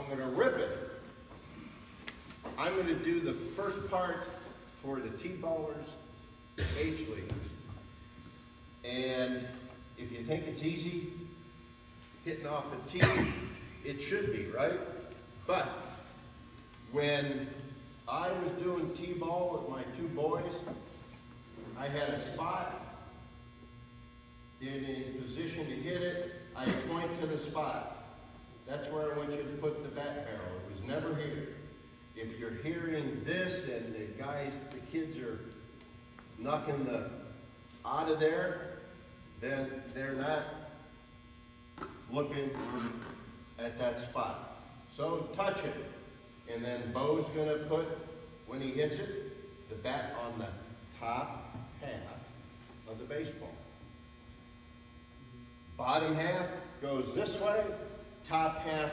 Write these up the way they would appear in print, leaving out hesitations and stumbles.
going to rip it. I'm going to do the first part for the T-ballers, H-leaguers. And if you think it's easy, hitting off a tee, it should be, right? But when I was doing T-ball with my two boys, I had a spot, get in position to hit it, I point to the spot. That's where I want you to put the bat barrel. It was never here. If you're hearing this and the kids are knocking the out of there, then they're not looking at that spot. So touch it. And then Bo's gonna put, when he hits it, the bat on the top half of the baseball. Bottom half goes this way, top half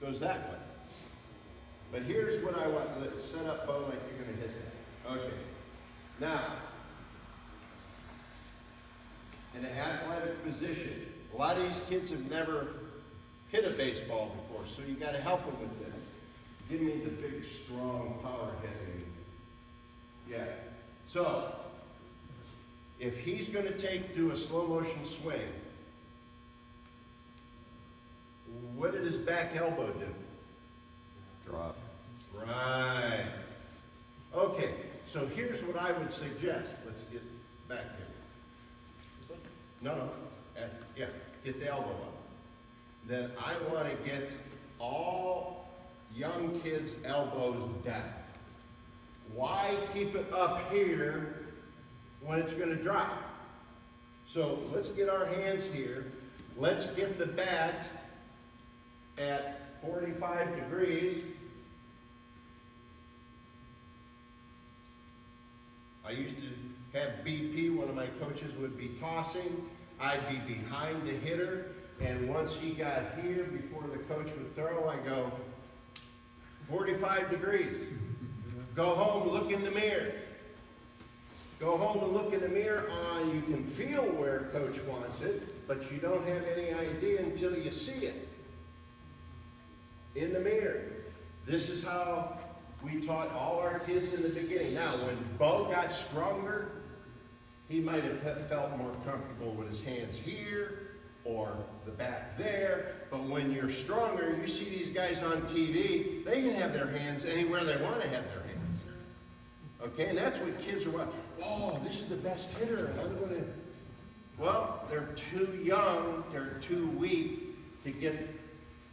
goes that way. But here's what I want. Let's set up Bo like you're gonna hit that. Okay. Now, in an athletic position, a lot of these kids have never hit a baseball before, so you gotta help them with this. Give me the big, strong power hitting. Yeah. So, if he's gonna do a slow motion swing, what did his back elbow do? Drop. Right. Okay, so here's what I would suggest. Let's get back here. No. Yeah, get the elbow up. Then I want to get all young kids' elbows down. Why keep it up here when it's going to drop? So let's get our hands here. Let's get the bat at 45 degrees. I used to have BP, one of my coaches would be tossing. I'd be behind the hitter, and once he got here, before the coach would throw, I go, 45 degrees. Go home, look in the mirror. Go home and look in the mirror. You can feel where coach wants it, but you don't have any idea until you see it in the mirror. This is how we taught all our kids in the beginning. Now, when Bo got stronger, he might have felt more comfortable with his hands here or the back there. But when you're stronger, you see these guys on TV, they can have their hands anywhere they want to have their hands. Okay, and that's what kids are watching. Oh, this is the best hitter, and I'm going to... Well, they're too young, they're too weak to get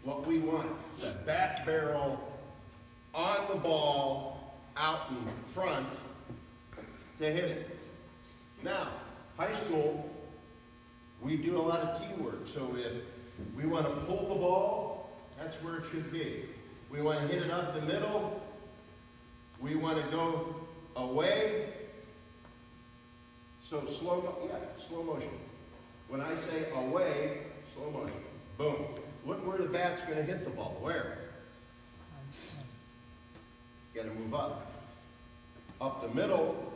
what we want. The bat barrel on the ball, out in front, to hit it. Now, high school, we do a lot of teamwork. So if we want to pull the ball, that's where it should be. We want to hit it up the middle. We want to go away. So slow motion. When I say away, slow motion. Boom. Look where the bat's going to hit the ball. Where? Got to move up. Up the middle,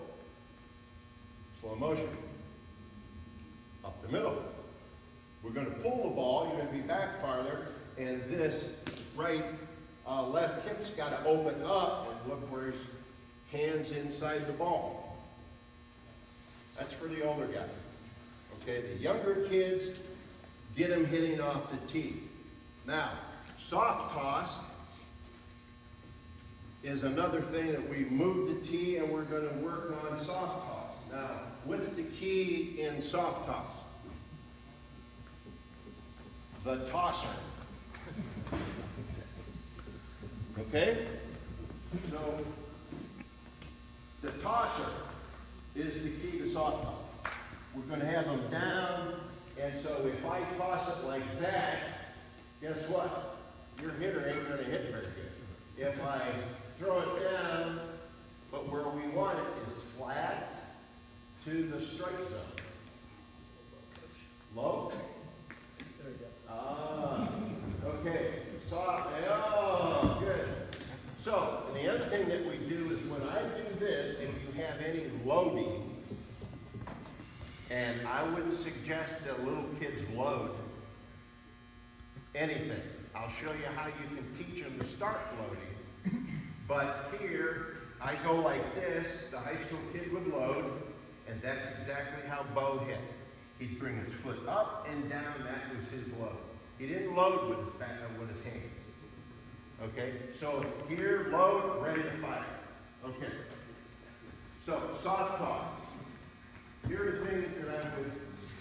slow motion. Up the middle. We're going to pull the ball, you're going to be back farther, and this left hip's got to open up, and look where his hand's inside the ball. That's for the older guy. Okay, the younger kids, get them hitting off the tee. Now, soft toss is another thing that we move the tee and we're going to work on soft toss. Now, what's the key in soft toss? The tosser. Okay? So, the tosser is the key to soft toss. We're going to have them down, and so if I toss it like that, guess what? Your hitter ain't going to hit very good. If I throw it down, but where we want it is flat to the strike zone. Low? There we go. Okay. Soft. Oh, good. So, and the other thing that we do is when I do this, if you have any loading, and I wouldn't suggest that little kids load anything. I'll show you how you can teach them to start loading. But here, I go like this, the high school kid would load, and that's exactly how Bo hit. He'd bring his foot up and down, that was his load. He didn't load with his back, with his hand. Okay, so here, load, ready to fire. Okay, so soft toss. Here are things that I would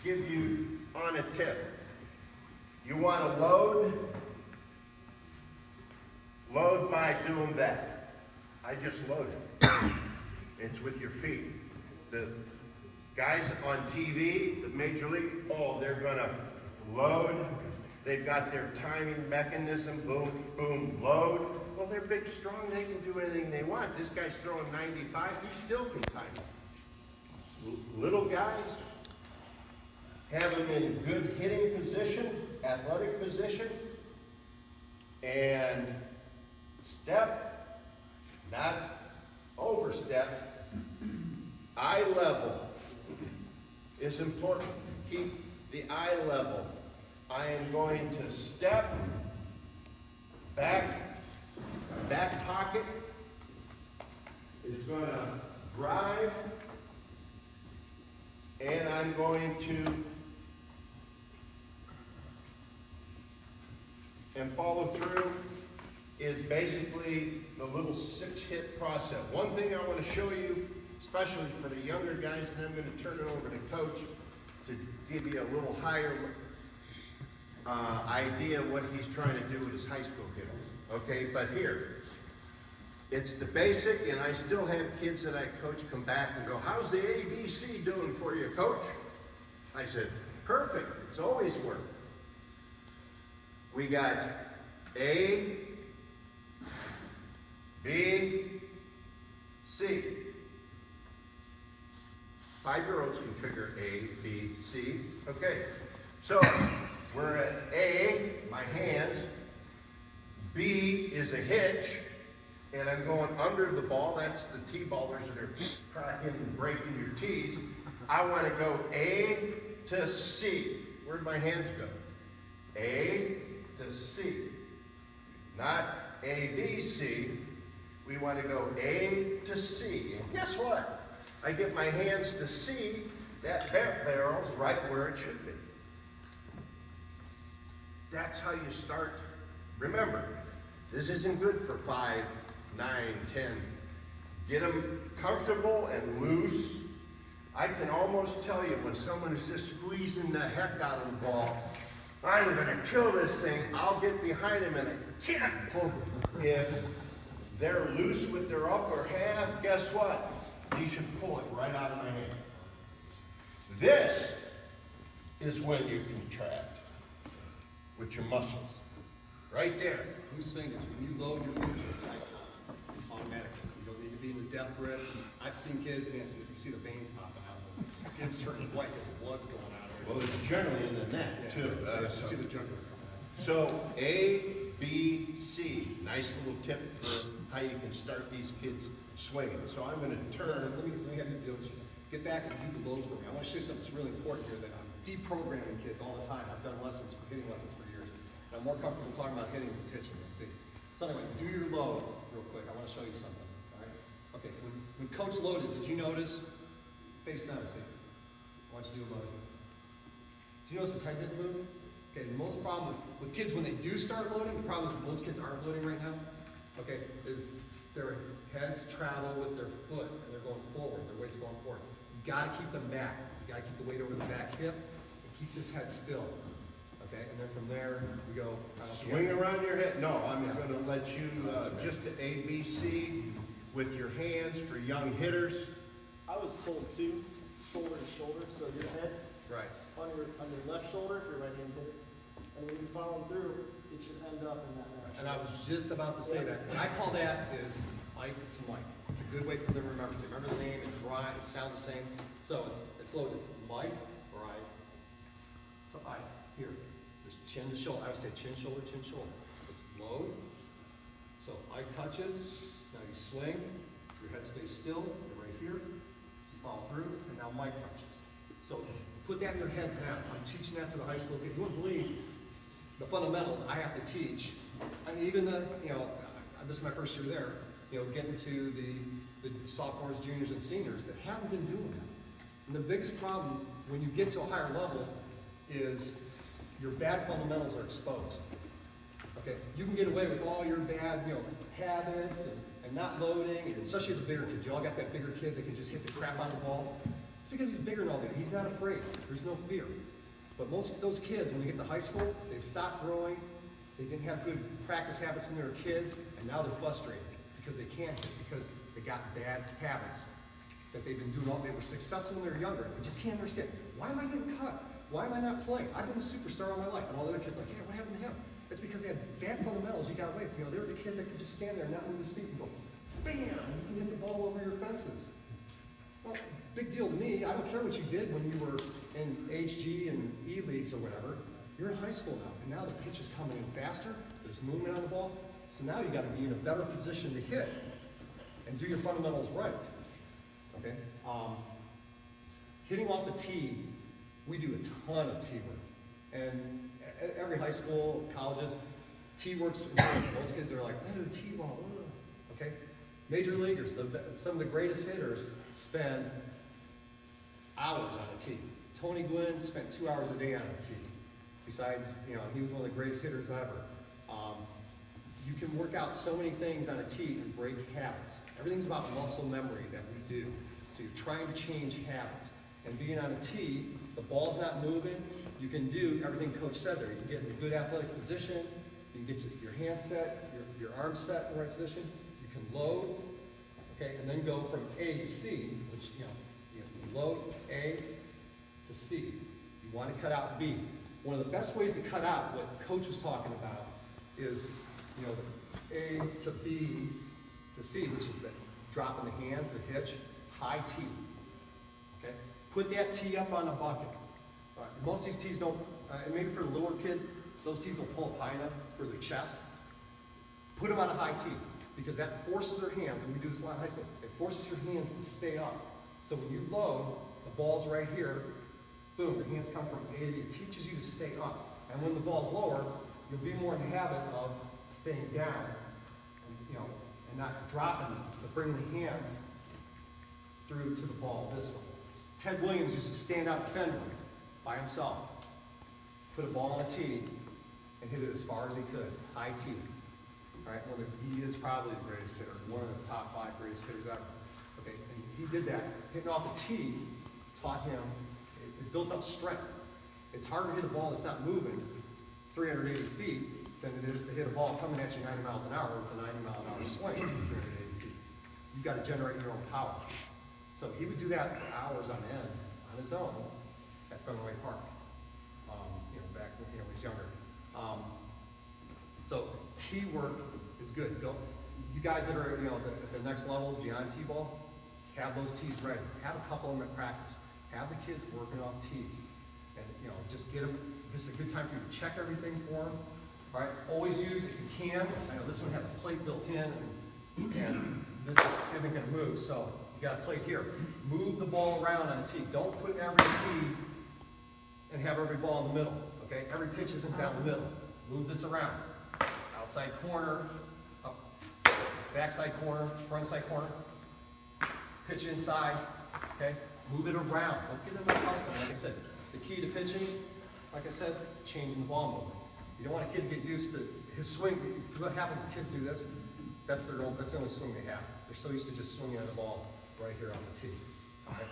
give you on a tip. You want to load by doing that. I just loaded. It's with your feet. The guys on TV, the Major League, oh, they're gonna load. They've got their timing mechanism, boom, boom, load. Well, they're big, strong, they can do anything they want. This guy's throwing 95, he still can time it. Little guys, have them in good hitting position, athletic position, and step, not overstep. Eye level is important. Keep the eye level. I am going to step, back pocket is going to drive, and I'm going to, and follow through is basically the little 6-hit process. One thing I want to show you, especially for the younger guys, and I'm going to turn it over to Coach to give you a little higher idea of what he's trying to do with his high school kids. Okay, but here, it's the basic, and I still have kids that I coach come back and go, how's the ABC doing for you, Coach? I said, perfect, it's always worked. We got A, B, C. 5-year-olds can figure A, B, C. Okay, so we're at A, my hands. B is a hitch, and I'm going under the ball. That's the T-ballers that are cracking and breaking your T's. I want to go A to C. Where'd my hands go? A to C. Not A, B, C. We want to go A to C. And guess what? I get my hands to C. That barrel's right where it should be. That's how you start. Remember, this isn't good for 5, 9, 10. Get them comfortable and loose. I can almost tell you when someone is just squeezing the heck out of the ball, I'm going to kill this thing. I'll get behind him and I can't pull him. If they're loose with their upper half, guess what? You should pull it right out of my hand. This is when you contract with your muscles. Right there. Loose fingers. When you load, your fingers are tight. Automatically. You don't need to be in the death grip. I've seen kids, man, you see the veins popping out. Kids turning white because the blood's going out. Well, it's generally in the neck, too. You see the jugular coming out. So, A, B, C. Nice little tip for how you can start these kids swinging. So I'm going to turn. Let me have you do this. Get back and do the load for me. I want to show you something that's really important here that I'm deprogramming kids all the time. I've done hitting lessons for years. And I'm more comfortable talking about hitting than pitching. Let's see. So anyway, do your load real quick. I want to show you something. All right? Okay, when Coach loaded, did you notice? Face down, see. I want you to do a load. Did you notice his head didn't move? Okay, the most problem with kids when they do start loading, the problem is that most kids aren't loading right now, okay, is their heads travel with their foot and they're going forward, their weight's going forward. You gotta keep them back. You gotta keep the weight over the back hip and keep this head still. Okay, and then from there we go. Swing around your head. No, I'm going to let you just the A, B, C with your hands for young hitters. I was told too, shoulder to shoulder, so your head's Right. on your left shoulder if you're right-handed hitter, and when you follow them through, it should end up in that direction. And I was just about to say that. What I call that is Ike to Mike. It's a good way for them to remember. They remember the name, it's right, it sounds the same. So it's loaded. It's Mike or Ike. It's Ike. Here. There's chin to shoulder. I would say chin, shoulder, chin, shoulder. It's load. So Ike touches. Now you swing. Your head stays still. You're right here. You follow through. And now Mike touches. So put that in their heads now. I'm teaching that to the high school kids. You wouldn't believe the fundamentals I have to teach, and even the, this is my first year there, getting to the sophomores, juniors, and seniors that haven't been doing that. And the biggest problem when you get to a higher level is your bad fundamentals are exposed. Okay, you can get away with all your bad, habits and not loading, and especially the bigger kids. You all got that bigger kid that can just hit the crap out of the ball. It's because he's bigger than all that. He's not afraid. There's no fear. But most of those kids, when they get to high school, they've stopped growing. They didn't have good practice habits when they were kids, and now they're frustrated because they can't hit, because they got bad habits that they've been doing all. They were successful when they were younger. They just can't understand. Why am I getting cut? Why am I not playing? I've been a superstar all my life. And all the other kids are like, yeah, what happened to him? It's because they had bad fundamentals you got away from. They were the kid that could just stand there and not move his feet and go, bam, you can hit the ball over your fences. Well, big deal to me. I don't care what you did when you were in HG and E leagues or whatever. You're in high school now, and now the pitch is coming in faster. There's movement on the ball. So now you got to be in a better position to hit and do your fundamentals right. Okay? Hitting off the tee, we do a ton of tee work. And at every high school, colleges, tee work's important. Most kids are like, oh, tee ball, okay? Major leaguers, some of the greatest hitters spend hours on a tee. Tony Gwynn spent 2 hours a day on a tee. Besides, he was one of the greatest hitters ever. You can work out so many things on a tee and break habits. Everything's about muscle memory that we do. So you're trying to change habits. And being on a tee, the ball's not moving. You can do everything Coach said there. You can get in a good athletic position. You can get your hands set, your arms set in the right position. You can load, okay, and then go from A to C, which, you load A to C. You want to cut out B. One of the best ways to cut out what Coach was talking about is, A to B to C, which is the drop in the hands, the hitch, high T. Okay? Put that tee up on a bucket. Most of these tees don't, and maybe for the littler kids, those tees will pull up high enough for their chest. Put them on a high tee, because that forces their hands, and we do this a lot in high school, it forces your hands to stay up. So when you load, the ball's right here, boom, the hands come from A to B. It teaches you to stay up. And when the ball's lower, you'll be more in the habit of staying down, and not dropping, but bringing the hands through to the ball this way. Ted Williams used to stand out defender by himself, put a ball on a tee, and hit it as far as he could, high tee. All right, he is probably the greatest hitter, one of the top 5 greatest hitters ever. Okay, and he did that. Hitting off a tee taught him, it built up strength. It's harder to hit a ball that's not moving 380 feet than it is to hit a ball coming at you 90 miles an hour with a 90-mile-an-hour swing 380 feet. You've got to generate your own power. So he would do that for hours on end on his own at Fenway Park, back when he was younger. So tee work is good. You guys that are at the next levels beyond T-ball, have those tees ready. Have a couple of them at practice. Have the kids working off tees, and just get them. This is a good time for you to check everything for them. All right. Always use, if you can. I know this one has a plate built in, and this isn't going to move, so you got a plate here. Move the ball around on a tee. Don't put every tee and have every ball in the middle. Okay. Every pitch isn't down the middle. Move this around. Outside corner, up, backside corner, front side corner. Pitch inside. Okay. Move it around. Don't get them accustomed. Like I said, the key to pitching, like I said, changing the ball movement. You don't want a kid to get used to his swing. What happens if kids do this? That's the only swing they have. They're so used to just swinging at the ball right here on the tee. Okay.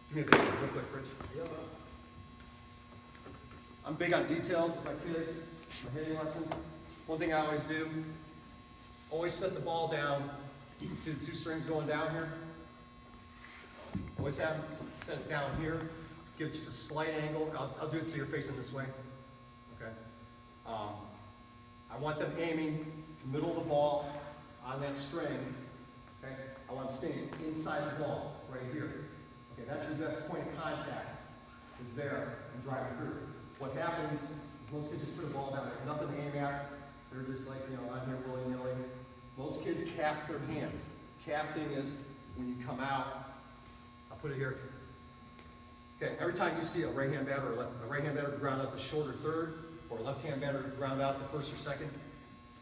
Give me a bit real quick, Rich. Yeah. I'm big on details with my kids, my hitting lessons. One thing I always do, always set the ball down. You can see the 2 strings going down here. Always have it set it down here. Give it just a slight angle. I'll do it so you're facing this way. Okay. I want them aiming middle of the ball on that string. Okay. I want them staying inside the ball right here. Okay. That's your best point of contact. Is there and driving through. What happens is most kids just put the ball down there. Nothing to aim at. They're just like on here willy-nilly. Most kids cast their hands. Casting is when you come out. I'll put it here. Okay, every time you see a right-hand batter or a right-hand batter ground out the short or third, or a left-hand batter ground out the first or second,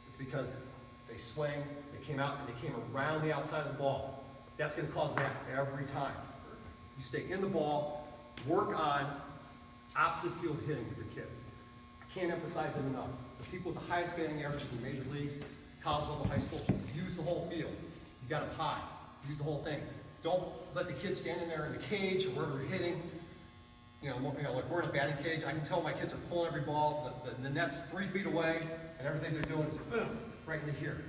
it's because they swing, they came out, and they came around the outside of the ball. That's gonna cause that every time. You stay in the ball, work on opposite field hitting with your kids. I can't emphasize it enough. The people with the highest batting averages in the major leagues, college level, high school, use the whole field. You got a pie, use the whole thing. Don't let the kids stand in there in the cage or wherever they're hitting. Like we're in a batting cage. I can tell my kids are pulling every ball. The net's 3 feet away, and everything they're doing is boom, right into here.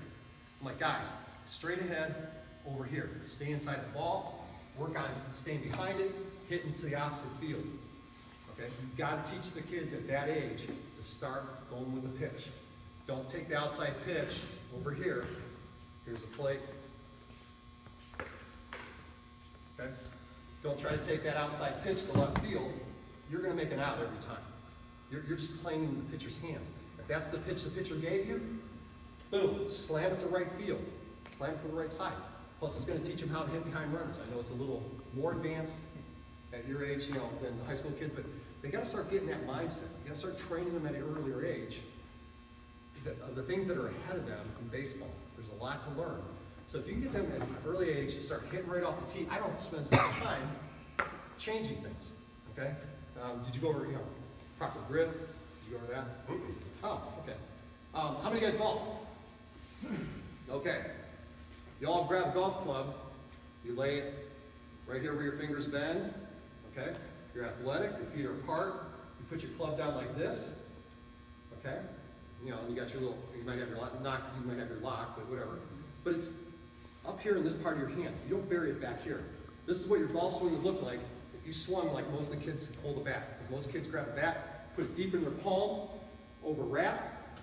I'm like, guys, straight ahead, over here. Stay inside the ball, work on staying behind it, hit into the opposite field. Okay? You've got to teach the kids at that age to start going with the pitch. Don't take the outside pitch over here. Here's a plate. Okay? Don't try to take that outside pitch to left field. You're going to make an out every time. You're just playing in the pitcher's hands. If that's the pitch the pitcher gave you, boom, slam it to right field. Slam it to the right side. Plus, it's going to teach them how to hit behind runners. I know it's a little more advanced at your age, than the high school kids, but they got to start getting that mindset. You got to start training them at an earlier age. The things that are ahead of them in baseball, there's a lot to learn. So if you can get them at an early age to start hitting right off the tee, I don't spend so much time changing things. Okay? Did you go over, proper grip? Did you go over that? Oh, okay. How many of you guys golf? Okay. You all grab a golf club, you lay it right here where your fingers bend, okay? You're athletic, your feet are apart, you put your club down like this, okay? You got your little, you might have your lock, but whatever. But it's up here in this part of your hand. You don't bury it back here. This is what your golf swing would look like if you swung like most of the kids hold a bat. Because most kids grab a bat, put it deep in their palm, over wrap,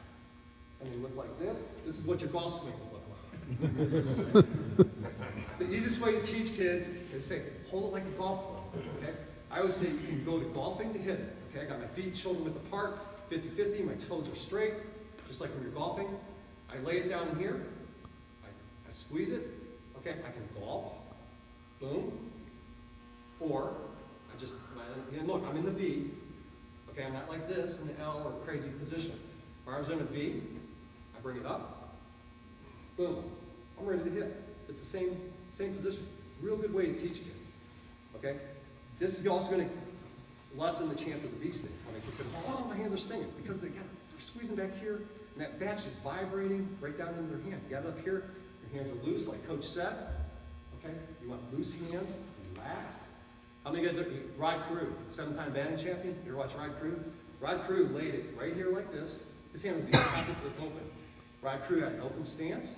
and they look like this. This is what your golf swing would look like. The easiest way to teach kids is say, hold it like a golf club, okay? I always say you can go to golfing to hit it, okay? I got my feet shoulder width apart, 50-50, my toes are straight, just like when you're golfing. I lay it down in here, I squeeze it, okay? I can golf, boom, or and look, I'm in the V, okay? I'm not like this in the L or crazy position. Arms in a V, I bring it up, boom, I'm ready to hit. It's the same position. Real good way to teach kids, okay? This is also going to lessen the chance of the V stings. I mean, kids say, oh, my hands are stinging, because they're squeezing back here, and that bat's just vibrating right down into their hand. You got it up here, your hands are loose, like Coach said, okay? You want loose hands, relaxed. How many guys are, Rod Carew, 7-time batting champion? You ever watch Rod Carew? Rod Carew laid it right here like this. His hand would be completely open. Rod Carew had an open stance,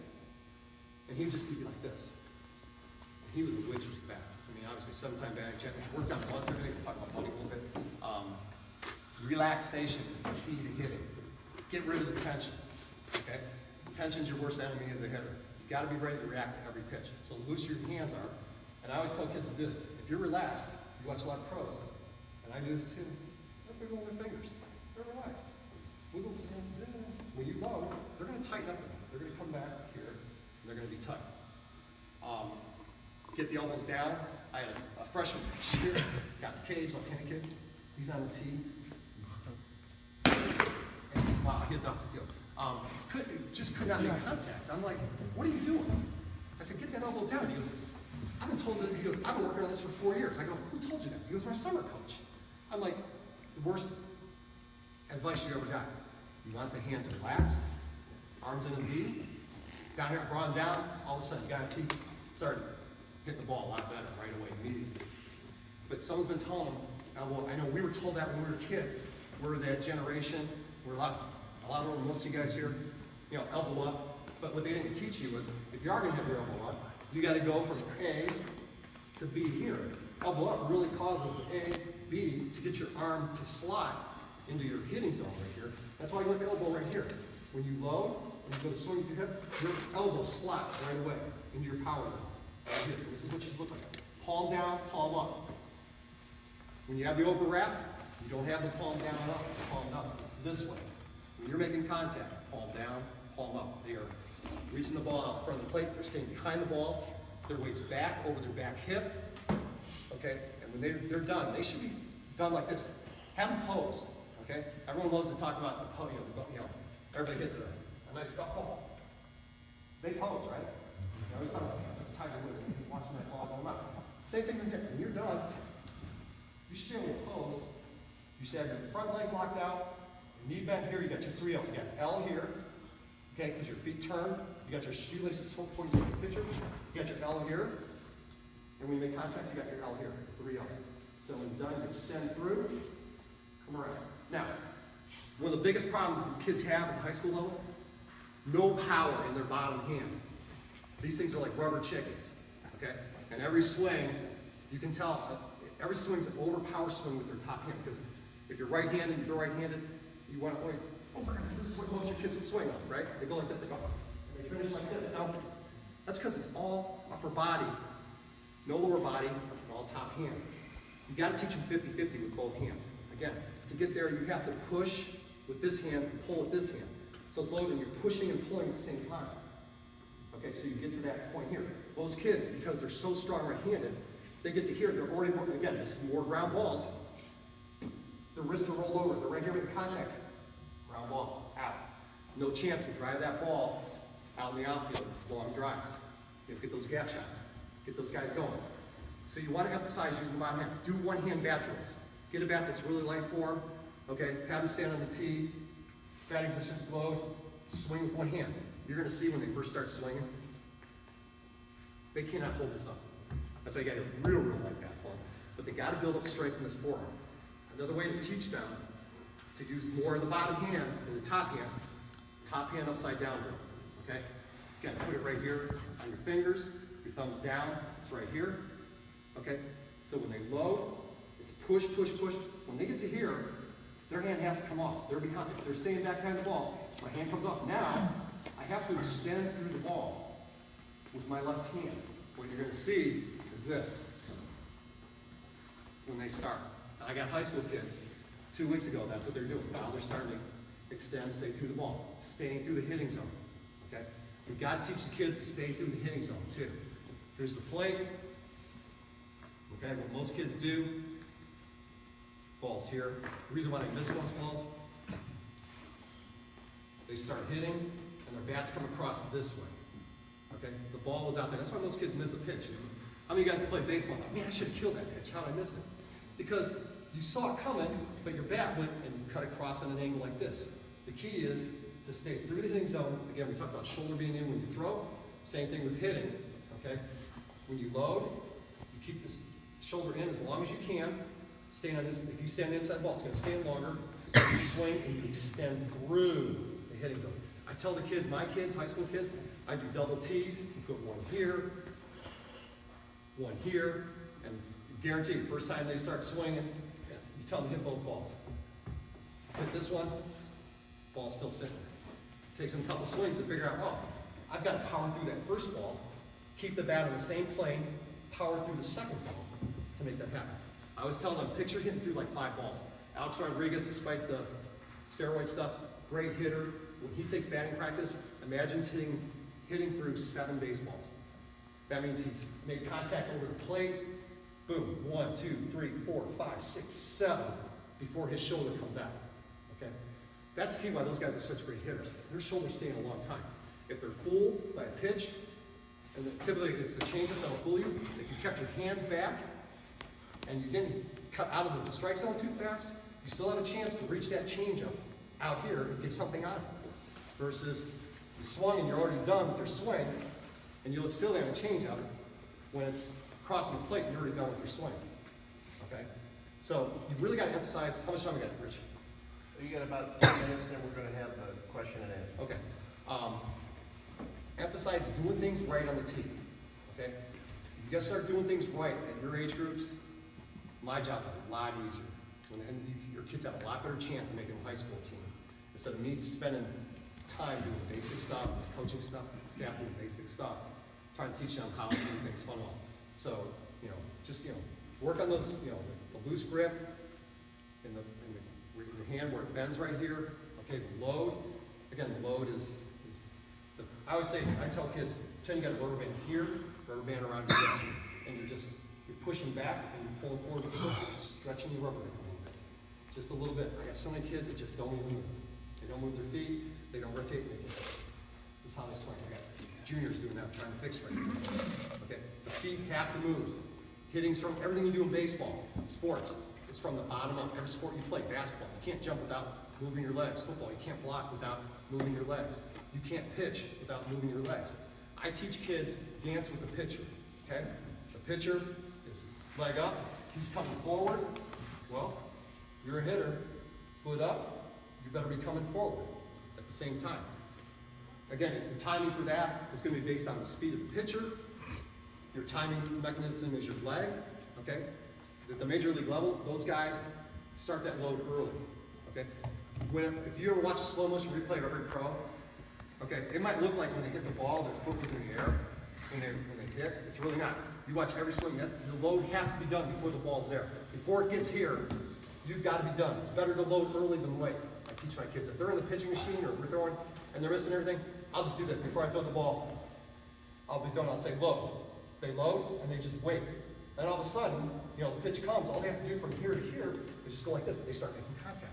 and he would just be like this. He was a witch with the bat. I mean, obviously, 7-time batting champion. Worked on once, everything. We'll talk about money a little bit. Relaxation is the key to hitting. Get rid of the tension, okay? Tension's your worst enemy as a hitter. You gotta be ready to react to every pitch. So loose your hands are. And I always tell kids to do this. If you're relaxed, you watch a lot of pros, and I do this too, they're wiggling their fingers. They're relaxed. Wiggle some hands. When you low, they're gonna tighten up. They're gonna come back here, and they're gonna be tight. Get the elbows down. I had a freshman this year, got the cage, left-handed kid. He's on the tee. And, wow, I hit the opposite field. Could not make contact. I'm like, what are you doing? I said, get that elbow down. He goes, I've been told that. He goes, I've been working on this for 4 years. I go, who told you that? He goes, my summer coach. I'm like, the worst advice you ever got. You want the hands relaxed, arms in a V, down here, brought him down, all of a sudden, got a tee, started hitting the ball a lot better right away, immediately. But someone's been telling him, well, I know we were told that when we were kids. We're that generation, we're a lot older than most of you guys here, elbow up. But what they didn't teach you was, if you are gonna have your elbow up, you gotta go from A to B here. Elbow up really causes the A, B to get your arm to slide into your hitting zone right here. That's why you want the elbow right here. When you low, when you go to swing with your hip, your elbow slots right away into your power zone. Right here. This is what you look like. Palm down, palm up. When you have the over wrap, you don't have the palm down and up, palm up. It's this way. When you're making contact, palm down, palm up. They are reaching the ball out in front of the plate. They're staying behind the ball. Their weight's back over their back hip. Okay? And when they're done, they should be done like this. Have them pose, okay? Everyone loves to talk about the pose, everybody hits a nice golf ball. They pose, right? I always talk about Tiger Woods, watching that ball go out. Same thing with here. When you're done, you should be able to pose. You should have your front leg locked out, your knee bent here, you got your 3 L's. You got L here, okay, because your feet turn. You got your shoelaces pointing to the picture. You got your L here. And when you make contact, you got your L here, 3 L's. So when you're done, you extend through, come around. Now, one of the biggest problems that kids have at the high school level, no power in their bottom hand. These things are like rubber chickens, okay? And every swing, you can tell, every swing's an overpower swing with their top hand, because if you're right-handed, if you're right-handed, you want to always, this is what most of your kids swing on, right? They go like this, they go, and they finish like this. Now, that's because it's all upper body, no lower body, and all top hand. You got to teach them 50-50 with both hands. Again, to get there, you have to push with this hand and pull with this hand. So it's loaded, you're pushing and pulling at the same time. Okay, so you get to that point here. Those kids, because they're so strong right-handed, they get to here, they're already working, again, this is more ground balls. Their wrists are rolled over, they're right here making contact. Ground ball, out. No chance to drive that ball out in the outfield, long drives. You have to get those gap shots, get those guys going. So you want to emphasize using the bottom hand. Do one-hand bat drills. Get a bat that's really light for them. Okay, have them stand on the tee, batting position, load, swing with one hand. You're going to see when they first start swinging, they cannot hold this up. That's why you got to real light bat for them. But they got to build up strength in this forearm. Another way to teach them to use more of the bottom hand than the top hand upside down drill. Okay? You got to put it right here on your fingers, your thumbs down, it's right here. Okay? So when they load, it's push, push, push. When they get to here, their hand has to come off. They're behind. If they're staying back behind the ball, my hand comes off. Now, I have to extend through the ball with my left hand. What you're going to see is this when they start. And I got high school kids 2 weeks ago, that's what they're doing. Now they're starting to extend, stay through the ball, staying through the hitting zone. Okay? We've got to teach the kids to stay through the hitting zone too. Here's the plate. Okay, what most kids do, ball's here. The reason why they miss those balls, they start hitting and their bats come across this way. Okay, the ball was out there. That's why most kids miss a pitch. How many of you guys have played baseball thought, man, I should have killed that pitch. How did I miss it? Because you saw it coming, but your bat went and cut across at an angle like this. The key is to stay through the hitting zone. Again, we talked about shoulder being in when you throw. Same thing with hitting. Okay, when you load, you keep this shoulder in as long as you can. Staying on this, if you stand inside the ball, it's going to stand longer. You swing and you extend through the hitting zone. I tell the kids, my kids, high school kids, I do double T's. You put one here, and guarantee you, first time they start swinging, you tell them to hit both balls. Hit this one, ball's still sitting. Takes them a couple swings to figure out, oh, I've got to power through that first ball, keep the bat on the same plane, power through the second ball to make that happen. I always tell them, picture hitting through like 5 balls. Alex Rodriguez, despite the steroid stuff, great hitter. When he takes batting practice, imagine hitting through 7 baseballs. That means he's made contact over the plate. Boom, 1, 2, 3, 4, 5, 6, 7, before his shoulder comes out. Okay? That's the key why those guys are such great hitters. Their shoulders stay in a long time. If they're fooled by a pitch, and typically it's the changeup that'll fool you. If you kept your hands back and you didn't cut out of the strike zone too fast, you still have a chance to reach that changeup out here and get something out of it. Versus you swung and you're already done with your swing, and you look silly on a changeup when it's crossing the plate and you're already done with your swing. Okay? So you really got to emphasize, how much time we got, Rich? You got about 10 minutes, then we're going to have the question and answer. Okay. Emphasize doing things right on the tee. Okay? You got to start doing things right at your age groups. My job's a lot easier. Your kids have a lot better chance of making a high school team. Instead of me spending time doing the basic stuff, coaching stuff, staff doing basic stuff, trying to teach them how to do things fun. So, just, work on those, the loose grip in the hand where it bends right here. Okay, the load. Again, the load is I always say, I tell kids, pretend you got a rubber band here, rubber band around your hips, and you're pushing back and you're pulling forward, stretching your rubber band. just a little bit. I got so many kids that just don't move. They don't move their feet, they don't rotate, and they just, this is how they swing. I got juniors doing that, trying to fix right now. Okay, the feet have to move. Hitting's from everything you do in baseball, sports. It's from the bottom up. Every sport you play, basketball, you can't jump without moving your legs. Football, you can't block without moving your legs. You can't pitch without moving your legs. I teach kids dance with the pitcher, okay? The pitcher is leg up, he's coming forward. Well, you're a hitter, foot up, you better be coming forward at the same time. Again, the timing for that is going to be based on the speed of the pitcher. Your timing mechanism is your leg, okay? At the major league level, those guys start that load early, okay? If you ever watch a slow motion replay of every pro, okay, it might look like when they hit the ball, their foot was in the air when they hit. It's really not. You watch every swing, the load has to be done before the ball's there. Before it gets here, you've got to be done. It's better to load early than late. I teach my kids, if they're in the pitching machine or we're throwing and they're missing everything, I'll just do this. Before I throw the ball, I'll be done. I'll say load. They load and they just wait. And all of a sudden, the pitch comes. All they have to do from here to here is just go like this. They start making contact.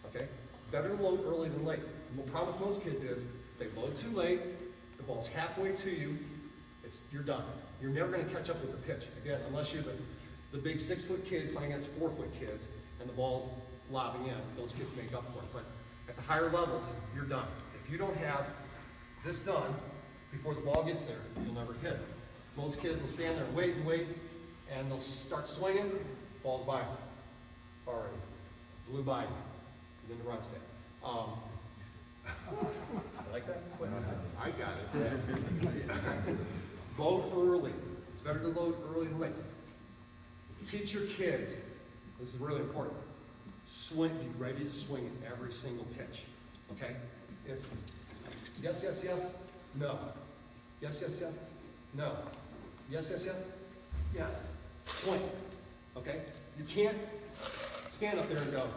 Okay? Better to load early than late. And the problem with most kids is they load too late. The ball's halfway to you. You're done. You're never going to catch up with the pitch. Again, unless you're the big 6-foot kid playing against 4-foot kids and the ball's lobbing in. Those kids make up for it. But at the higher levels, you're done. If you don't have this done before the ball gets there, you'll never hit it. Most kids will stand there and wait, and they'll start swinging, ball's by them already. Blew by you. He's in the run stand. Like that? I got it. Load early. It's better to load early than late. Teach your kids, this is really important, be ready to swing at every single pitch, okay? It's yes, yes, yes, no. Yes, yes, yes, no. Yes, yes, yes, yes. Swing, okay? You can't stand up there and go,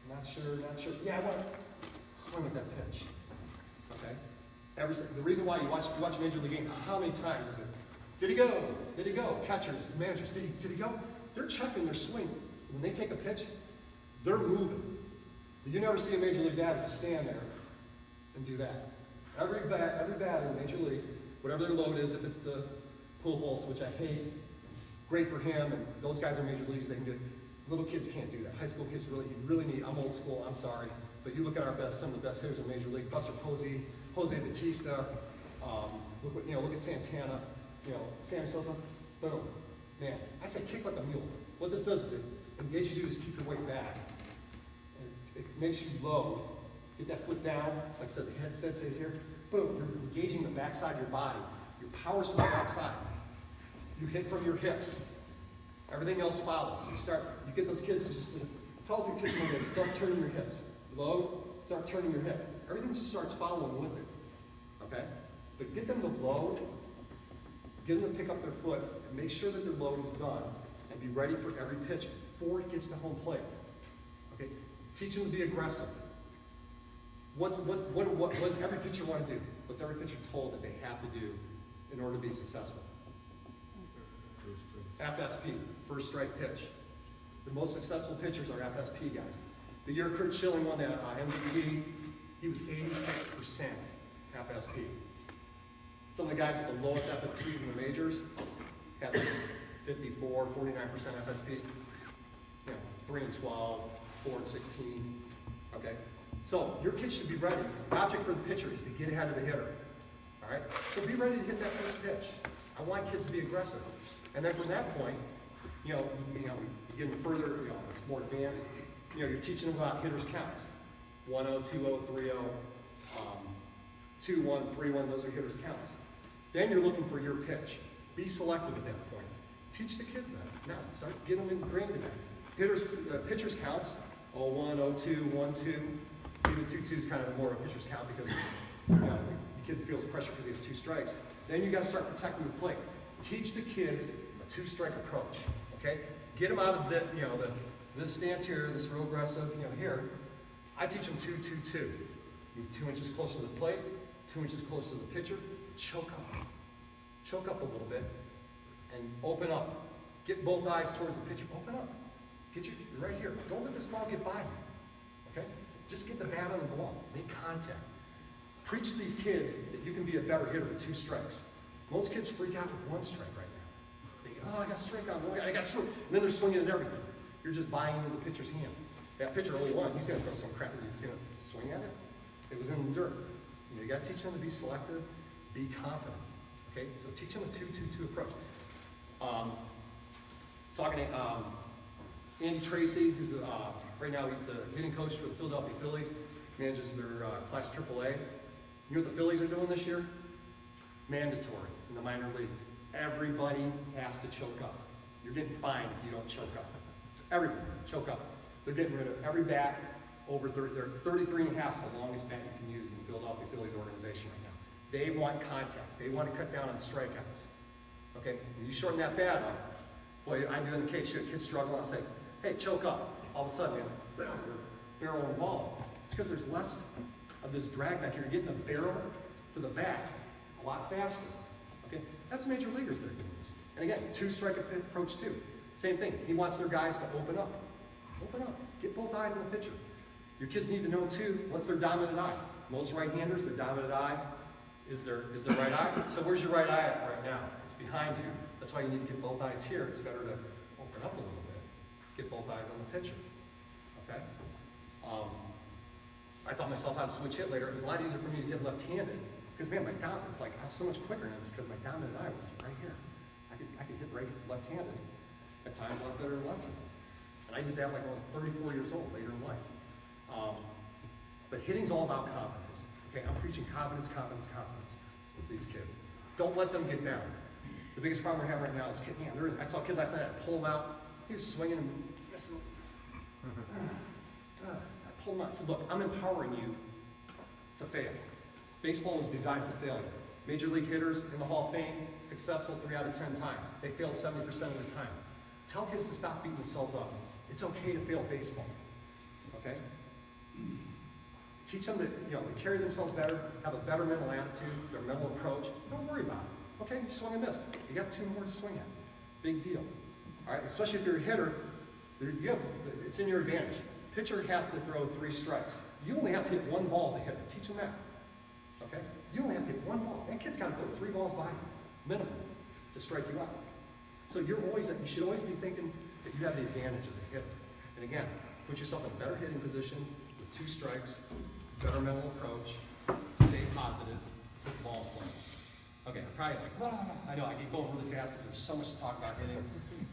not sure, yeah, I want to swing at that pitch, okay? The reason why you watch a Major League game, how many times is it, did he go? Did he go? Catchers, managers, did he go? They're checking their swing. When they take a pitch, they're moving. You never see a Major League batter just stand there and do that. Every batter in Major Leagues, whatever their load is, if it's the Pujols, which I hate, great for him, and those guys are Major Leagues, they can do it. Little kids can't do that. High school kids really need, I'm old school, I'm sorry, but you look at some of the best hitters in Major League, Buster Posey, Jose Bautista, look at Santana, Sammy Sosa, boom. Man, I say kick like a mule. What this does is it engages you to keep your weight back. And it makes you low. Get that foot down. Like I said, the headset stays here. Boom, you're engaging the backside of your body. Your power's from the backside. You hit from your hips. Everything else follows. You get those kids to just, tell your kids one day, start turning your hips. Load, start turning your hip. Everything just starts following with it. Okay? But get them to load, get them to pick up their foot, and make sure that their load is done, and be ready for every pitch before it gets to home plate. Okay? Teach them to be aggressive. What does every pitcher want to do? What's every pitcher told that they have to do in order to be successful? FSP, first strike pitch. The most successful pitchers are FSP guys. The year Curt Schilling won that MVP, he was 86% FSP. Some of the guys with the lowest FSPs in the majors had like 54, 49% FSP. 3 and 12, 4 and 16. Okay? So your pitch should be ready. The object for the pitcher is to get ahead of the hitter. All right? So be ready to hit that first pitch. I want kids to be aggressive. And then from that point, you get them further, it's more advanced. You're teaching them about hitters' counts. 1-0, 2-0, 3-0, 2-1, 3-1, those are hitters' counts. Then you're looking for your pitch. Be selective at that point. Teach the kids that. Now, start getting them ingrained in that. Pitchers' counts, 0-1, 0-2, 1-2. Even 2-2 is kind of more of a pitcher's count because the kid feels pressure because he has 2 strikes. Then you got to start protecting the plate. Teach the kids a 2-strike approach. Okay? Get them out of this stance here, this real aggressive, here. I teach them 2-2-2. Move 2 inches closer to the plate, 2 inches closer to the pitcher. Choke up. Choke up a little bit and open up. Get both eyes towards the pitcher. Open up. Get your, right here, don't let this ball get by you, okay? Just get the bat on the ball, make contact. Preach to these kids that you can be a better hitter with 2 strikes. Most kids freak out with 1 strike right now. They go, oh, I got a strike on, I got swing, and then they're swinging at everything. You're just buying into the pitcher's hand. That pitcher 0-1, he's gonna throw some crap, he's gonna swing at it. It was in the dirt. You know, you gotta teach them to be selective, be confident, okay? So teach them a 2-2-2 approach. Talking to Andy Tracy, who's right now he's the hitting coach for the Philadelphia Phillies, manages their Class AAA. You know what the Phillies are doing this year? Mandatory in the minor leagues. Everybody has to choke up. You're getting fined if you don't choke up. Everybody, choke up. They're getting rid of every bat over 30, they're 33 and a half is the longest bat you can use in the Philadelphia Phillies organization right now. They want contact. They want to cut down on strikeouts. Okay, when you shorten that bat up, boy, I'm doing the kids struggle, I'll say, hey, choke up. All of a sudden, you're barreling the ball. It's because there's less of this drag back here. You're getting the barrel to the bat a lot faster. Okay, that's major leaguers that are doing this. And again, 2-strike approach too. Same thing. He wants their guys to open up. Open up. Get both eyes on the pitcher. Your kids need to know too, what's their dominant eye? Most right-handers, their dominant eye is their right eye. So where's your right eye at right now? It's behind you. That's why you need to get both eyes here. It's better to open up a little bit. Get both eyes on the pitcher. Okay? I taught myself how to switch hit later. It was a lot easier for me to get left-handed. Because man, my dominant was like, I was so much quicker, and it's because my dominant eye was right here. I could hit right left-handed. At times a lot better than left-handed. And I did that like I was 34 years old later in life. But hitting's all about confidence. Okay, I'm preaching confidence, confidence, confidence with these kids. Don't let them get down. The biggest problem we're having right now is, man, I saw a kid last night, I pulled him out, he was swinging and missing. I pulled him out, I said, look, I'm empowering you to fail. Baseball was designed for failure. Major league hitters in the Hall of Fame, successful 3 out of 10 times. They failed 70% of the time. Tell kids to stop beating themselves up. It's okay to fail baseball, okay? Teach them that, you know, they carry themselves better, have a better mental attitude, their mental approach. Don't worry about it. Okay, you swung and missed. You got 2 more to swing at. Big deal. All right, especially if you're a hitter, it's in your advantage. Pitcher has to throw 3 strikes. You only have to hit 1 ball as a hitter. Teach them that. Okay? You only have to hit 1 ball. That kid's got to throw 3 balls by you, minimum, to strike you out. So you should always be thinking that you have the advantage as a hitter. And again, put yourself in a better hitting position with 2 strikes, better mental approach, stay positive, put the ball in play. Okay, I'm probably like, well, I know I get going really fast because there's so much to talk about hitting.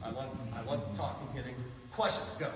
I love talking hitting. Questions, go.